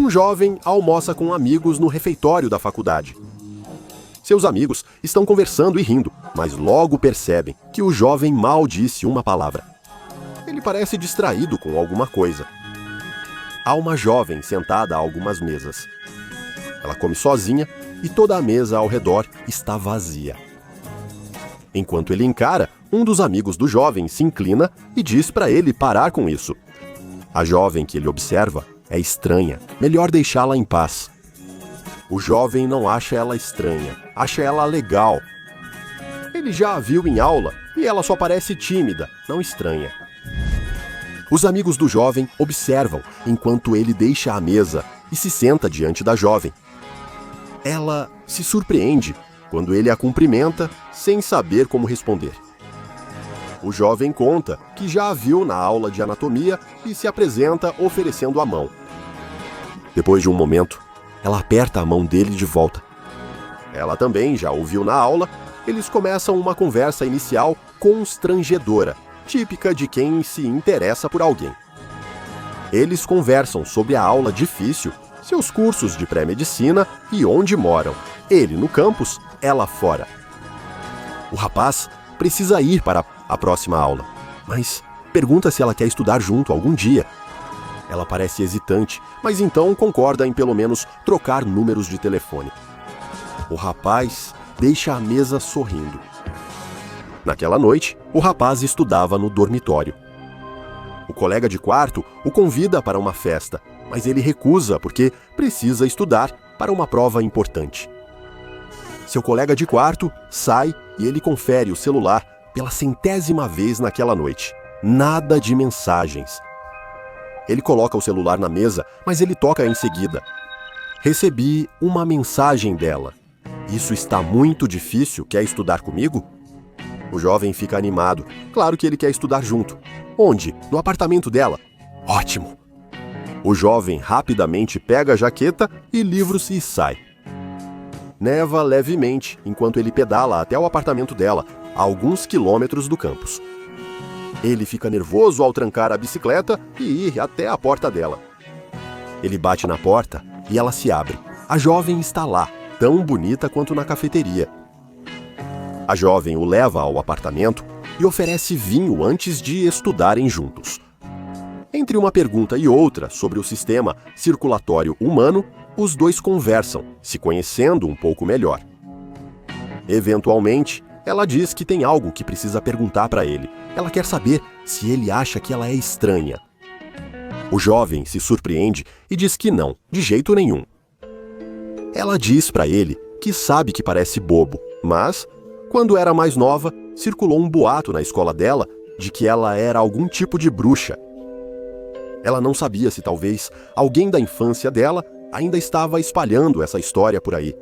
Um jovem almoça com amigos no refeitório da faculdade. Seus amigos estão conversando e rindo, mas logo percebem que o jovem mal disse uma palavra. Ele parece distraído com alguma coisa. Há uma jovem sentada a algumas mesas. Ela come sozinha e toda a mesa ao redor está vazia. Enquanto ele encara, um dos amigos do jovem se inclina e diz para ele parar com isso. A jovem que ele observa é estranha, melhor deixá-la em paz. O jovem não acha ela estranha, acha ela legal. Ele já a viu em aula e ela só parece tímida, não estranha. Os amigos do jovem observam enquanto ele deixa a mesa e se senta diante da jovem. Ela se surpreende quando ele a cumprimenta sem saber como responder. O jovem conta que já a viu na aula de anatomia e se apresenta oferecendo a mão. Depois de um momento, ela aperta a mão dele de volta. Ela também já o viu na aula. Eles começam uma conversa inicial constrangedora, típica de quem se interessa por alguém. Eles conversam sobre a aula difícil, seus cursos de pré-medicina e onde moram. Ele no campus, ela fora. O rapaz precisa ir para a próxima aula, mas pergunta se ela quer estudar junto algum dia. Ela parece hesitante, mas então concorda em pelo menos trocar números de telefone. O rapaz deixa a mesa sorrindo. Naquela noite, o rapaz estudava no dormitório. O colega de quarto o convida para uma festa, mas ele recusa porque precisa estudar para uma prova importante. Seu colega de quarto sai e ele confere o celular pela 100ª vez naquela noite. Nada de mensagens. Ele coloca o celular na mesa, mas ele toca em seguida. Recebi uma mensagem dela. Isso está muito difícil, quer estudar comigo? O jovem fica animado. Claro que ele quer estudar junto. Onde? No apartamento dela. Ótimo! O jovem rapidamente pega a jaqueta e livros e sai. Neva levemente enquanto ele pedala até o apartamento dela, a alguns quilômetros do campus. Ele fica nervoso ao trancar a bicicleta e ir até a porta dela. Ele bate na porta e ela se abre. A jovem está lá, tão bonita quanto na cafeteria. A jovem o leva ao apartamento e oferece vinho antes de estudarem juntos. Entre uma pergunta e outra sobre o sistema circulatório humano, os dois conversam, se conhecendo um pouco melhor. Eventualmente, ela diz que tem algo que precisa perguntar para ele. Ela quer saber se ele acha que ela é estranha. O jovem se surpreende e diz que não, de jeito nenhum. Ela diz para ele que sabe que parece bobo, mas, quando era mais nova, circulou um boato na escola dela de que ela era algum tipo de bruxa. Ela não sabia se talvez alguém da infância dela ainda estava espalhando essa história por aí.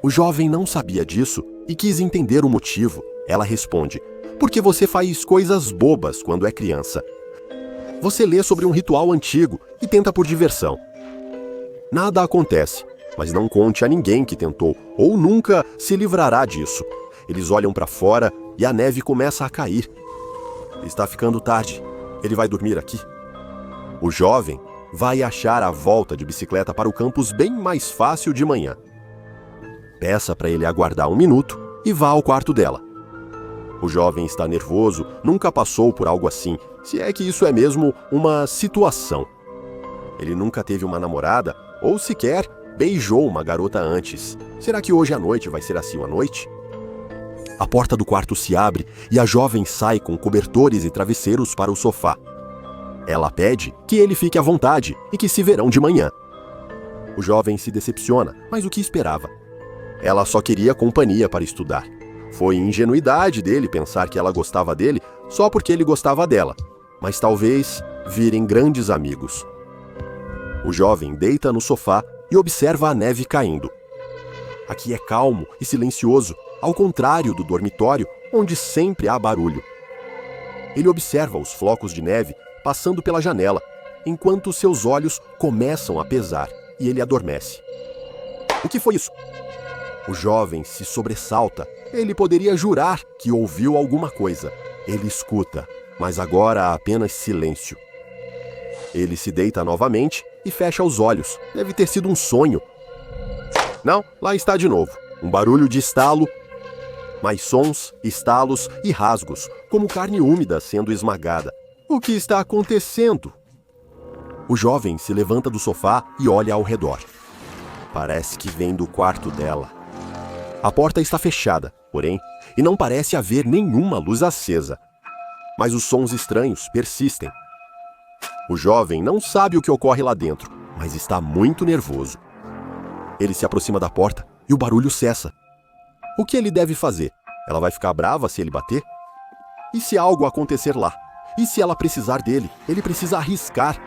O jovem não sabia disso e quis entender o motivo. Ela responde: porque você faz coisas bobas quando é criança. Você lê sobre um ritual antigo e tenta por diversão. Nada acontece, mas não conte a ninguém que tentou ou nunca se livrará disso. Eles olham para fora e a neve começa a cair. Está ficando tarde. Ele vai dormir aqui. O jovem vai achar a volta de bicicleta para o campus bem mais fácil de manhã. Peça para ele aguardar um minuto e vá ao quarto dela. O jovem está nervoso, nunca passou por algo assim, se é que isso é mesmo uma situação. Ele nunca teve uma namorada ou sequer beijou uma garota antes. Será que hoje à noite vai ser assim uma noite? A porta do quarto se abre e a jovem sai com cobertores e travesseiros para o sofá. Ela pede que ele fique à vontade e que se verão de manhã. O jovem se decepciona, mas o que esperava? Ela só queria companhia para estudar. Foi ingenuidade dele pensar que ela gostava dele só porque ele gostava dela, mas talvez virem grandes amigos. O jovem deita no sofá e observa a neve caindo. Aqui é calmo e silencioso, ao contrário do dormitório, onde sempre há barulho. Ele observa os flocos de neve passando pela janela, enquanto seus olhos começam a pesar e ele adormece. O que foi isso? O jovem se sobressalta. Ele poderia jurar que ouviu alguma coisa. Ele escuta, mas agora há apenas silêncio. Ele se deita novamente e fecha os olhos. Deve ter sido um sonho. Não, lá está de novo. Um barulho de estalo, mais sons, estalos e rasgos, como carne úmida sendo esmagada. O que está acontecendo? O jovem se levanta do sofá e olha ao redor. Parece que vem do quarto dela. A porta está fechada, porém, e não parece haver nenhuma luz acesa. Mas os sons estranhos persistem. O jovem não sabe o que ocorre lá dentro, mas está muito nervoso. Ele se aproxima da porta e o barulho cessa. O que ele deve fazer? Ela vai ficar brava se ele bater? E se algo acontecer lá? E se ela precisar dele? Ele precisa arriscar.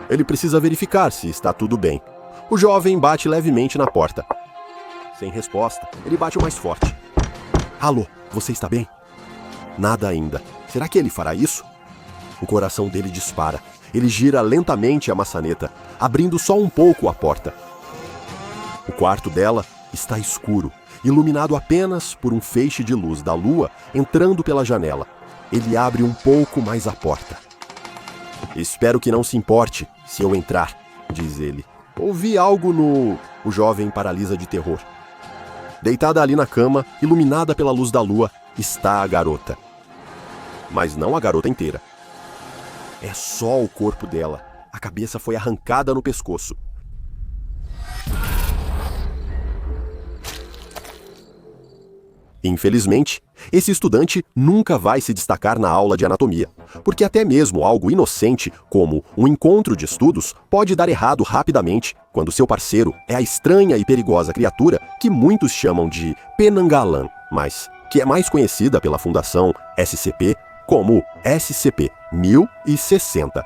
Ele precisa verificar se está tudo bem. O jovem bate levemente na porta. Sem resposta, ele bate o mais forte. Alô, você está bem? Nada ainda. Será que ele fará isso? O coração dele dispara. Ele gira lentamente a maçaneta, abrindo só um pouco a porta. O quarto dela está escuro, iluminado apenas por um feixe de luz da lua entrando pela janela. Ele abre um pouco mais a porta. Espero que não se importe se eu entrar, diz ele. Ouvi algo no... O jovem paralisa de terror. Deitada ali na cama, iluminada pela luz da lua, está a garota. Mas não a garota inteira. É só o corpo dela. A cabeça foi arrancada no pescoço. Infelizmente, esse estudante nunca vai se destacar na aula de anatomia, porque até mesmo algo inocente, como um encontro de estudos, pode dar errado rapidamente quando seu parceiro é a estranha e perigosa criatura que muitos chamam de Penanggalan, mas que é mais conhecida pela Fundação SCP como SCP-1060.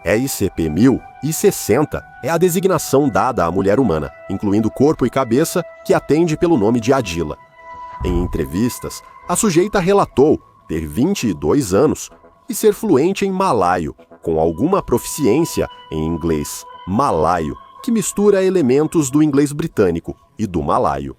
SCP-1060 é a designação dada à mulher humana, incluindo corpo e cabeça, que atende pelo nome de Adila. Em entrevistas, a sujeita relatou ter 22 anos e ser fluente em malaio, com alguma proficiência em inglês malaio, que mistura elementos do inglês britânico e do malaio.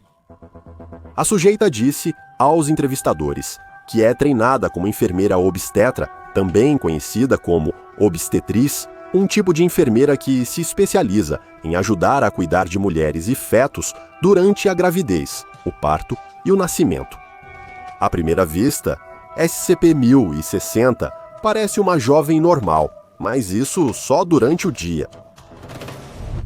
A sujeita disse aos entrevistadores que é treinada como enfermeira obstetra, também conhecida como obstetriz, um tipo de enfermeira que se especializa em ajudar a cuidar de mulheres e fetos durante a gravidez, o parto e o nascimento. À primeira vista, SCP-1060 parece uma jovem normal, mas isso só durante o dia.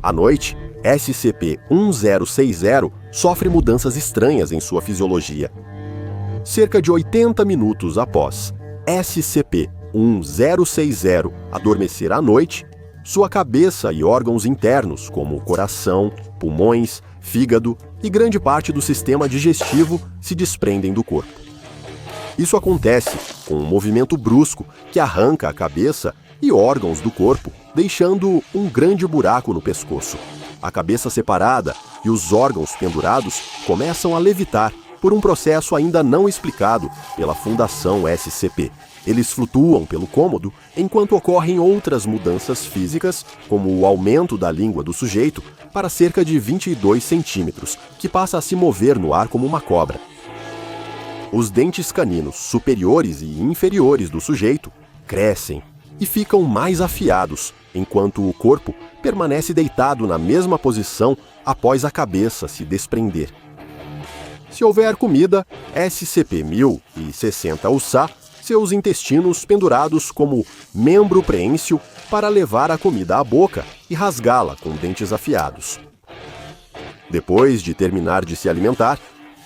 À noite, SCP-1060 sofre mudanças estranhas em sua fisiologia. Cerca de 80 minutos após SCP-1060 adormecer à noite, sua cabeça e órgãos internos, como o coração, pulmões, fígado e grande parte do sistema digestivo se desprendem do corpo. Isso acontece com um movimento brusco que arranca a cabeça e órgãos do corpo, deixando um grande buraco no pescoço. A cabeça separada e os órgãos pendurados começam a levitar por um processo ainda não explicado pela Fundação SCP. Eles flutuam pelo cômodo enquanto ocorrem outras mudanças físicas, como o aumento da língua do sujeito para cerca de 22 centímetros, que passa a se mover no ar como uma cobra. Os dentes caninos superiores e inferiores do sujeito crescem e ficam mais afiados, enquanto o corpo permanece deitado na mesma posição após a cabeça se desprender. Se houver comida, SCP-1060 usar seus intestinos pendurados como membro preênsil para levar a comida à boca e rasgá-la com dentes afiados. Depois de terminar de se alimentar,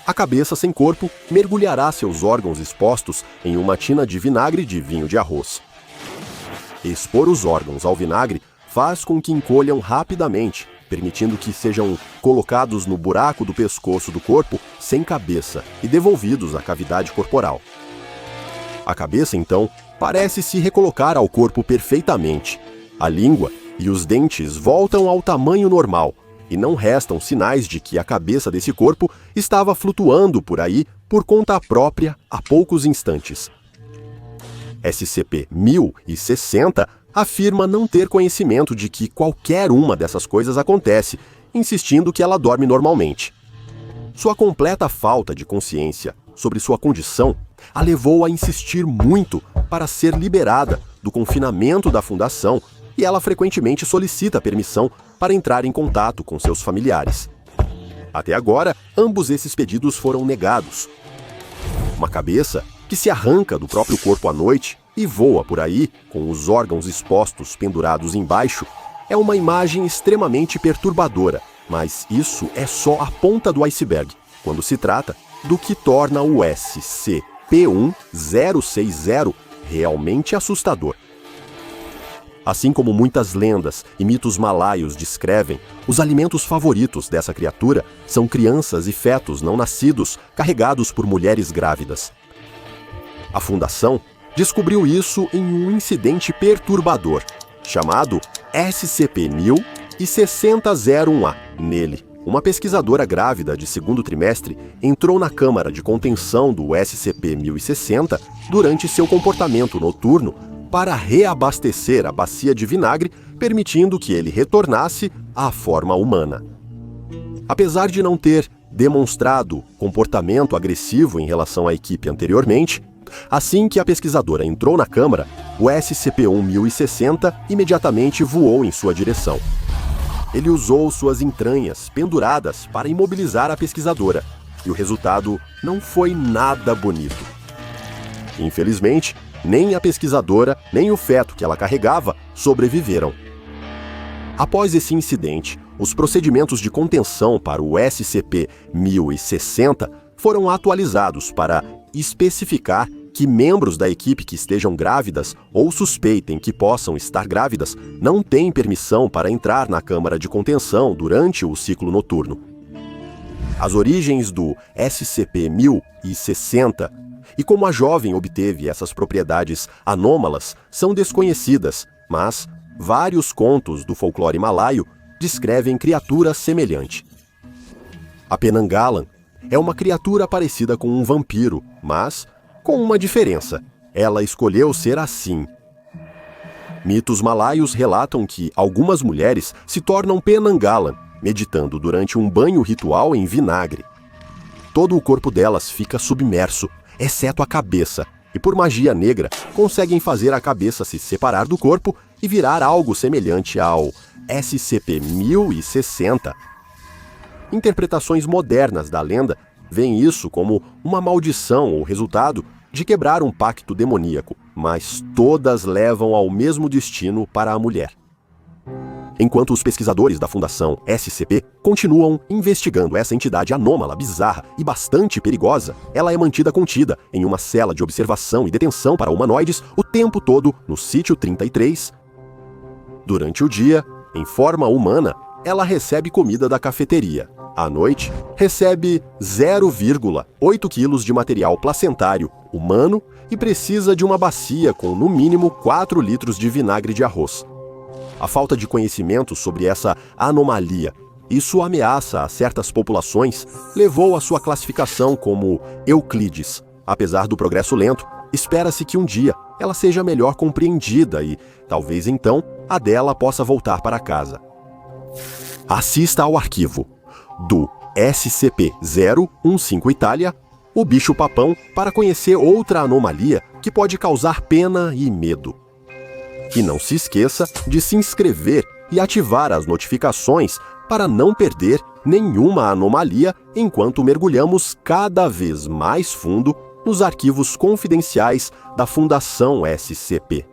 a cabeça sem corpo mergulhará seus órgãos expostos em uma tina de vinagre de vinho de arroz. Expor os órgãos ao vinagre faz com que encolham rapidamente, permitindo que sejam colocados no buraco do pescoço do corpo sem cabeça e devolvidos à cavidade corporal. A cabeça, então, parece se recolocar ao corpo perfeitamente. A língua e os dentes voltam ao tamanho normal, e não restam sinais de que a cabeça desse corpo estava flutuando por aí por conta própria há poucos instantes. SCP-1060 afirma não ter conhecimento de que qualquer uma dessas coisas acontece, insistindo que ela dorme normalmente. Sua completa falta de consciência sobre sua condição a levou a insistir muito para ser liberada do confinamento da Fundação e ela frequentemente solicita permissão para entrar em contato com seus familiares. Até agora, ambos esses pedidos foram negados. Uma cabeça que se arranca do próprio corpo à noite e voa por aí, com os órgãos expostos pendurados embaixo, é uma imagem extremamente perturbadora, mas isso é só a ponta do iceberg, quando se trata do que torna o SCP-1060 realmente assustador. Assim como muitas lendas e mitos malaios descrevem, os alimentos favoritos dessa criatura são crianças e fetos não nascidos carregados por mulheres grávidas. A Fundação descobriu isso em um incidente perturbador, chamado SCP-1060-01A. Nele, uma pesquisadora grávida de segundo trimestre entrou na câmara de contenção do SCP-1060 durante seu comportamento noturno para reabastecer a bacia de vinagre, permitindo que ele retornasse à forma humana. Apesar de não ter demonstrado comportamento agressivo em relação à equipe anteriormente, assim que a pesquisadora entrou na câmara, o SCP-1060 imediatamente voou em sua direção. Ele usou suas entranhas penduradas para imobilizar a pesquisadora, e o resultado não foi nada bonito. Infelizmente, nem a pesquisadora, nem o feto que ela carregava sobreviveram. Após esse incidente, os procedimentos de contenção para o SCP-1060 foram atualizados para especificar que membros da equipe que estejam grávidas ou suspeitem que possam estar grávidas não têm permissão para entrar na câmara de contenção durante o ciclo noturno. As origens do SCP-1060 e como a jovem obteve essas propriedades anômalas são desconhecidas, mas vários contos do folclore malaio descrevem criatura semelhante. A Penanggalan é uma criatura parecida com um vampiro, mas com uma diferença: ela escolheu ser assim. Mitos malaios relatam que algumas mulheres se tornam Penanggalan, meditando durante um banho ritual em vinagre. Todo o corpo delas fica submerso, exceto a cabeça, e por magia negra conseguem fazer a cabeça se separar do corpo e virar algo semelhante ao SCP-1060. Interpretações modernas da lenda veem isso como uma maldição ou resultado de quebrar um pacto demoníaco, mas todas levam ao mesmo destino para a mulher. Enquanto os pesquisadores da Fundação SCP continuam investigando essa entidade anômala, bizarra e bastante perigosa, ela é mantida contida em uma cela de observação e detenção para humanoides o tempo todo no Sítio 33. Durante o dia, em forma humana, ela recebe comida da cafeteria. À noite, recebe 0,8 quilos de material placentário humano e precisa de uma bacia com no mínimo 4 litros de vinagre de arroz. A falta de conhecimento sobre essa anomalia e sua ameaça a certas populações levou à sua classificação como Euclides. Apesar do progresso lento, espera-se que um dia ela seja melhor compreendida e, talvez então, a dela possa voltar para casa. Assista ao arquivo do SCP-015 Itália, o bicho-papão, para conhecer outra anomalia que pode causar pena e medo. E não se esqueça de se inscrever e ativar as notificações para não perder nenhuma anomalia enquanto mergulhamos cada vez mais fundo nos arquivos confidenciais da Fundação SCP.